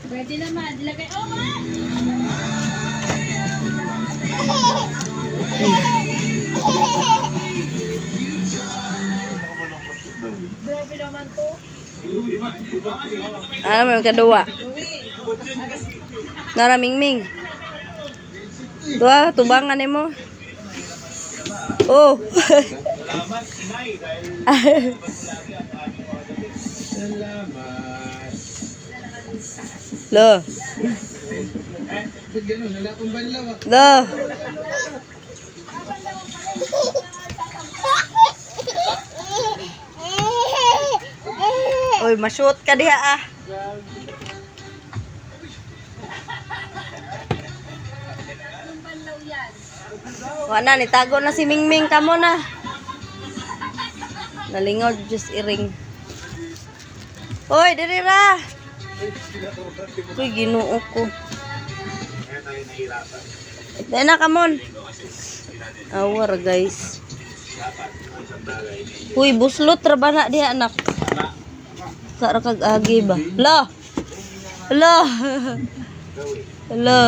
Pwede naman. Dilagay. Oh, ma! Grabe naman to. Ano may kadua? Naramingming. Tuwa, tubangan ni mo. Oh. Salamat, Inay. Dahil salamat. Lo. Lo. Uy, ma-shoot ka diha ah. Wala, nitago na si Mingming kamo na. Nalingod just iring. Hoy, diri ra. Uy, Ginoo ko. Dahil na kamon. Awar guys. Uy, buslot ra ba na diha anak? Sa ra kag agi ba? Hala. Hala. Hala.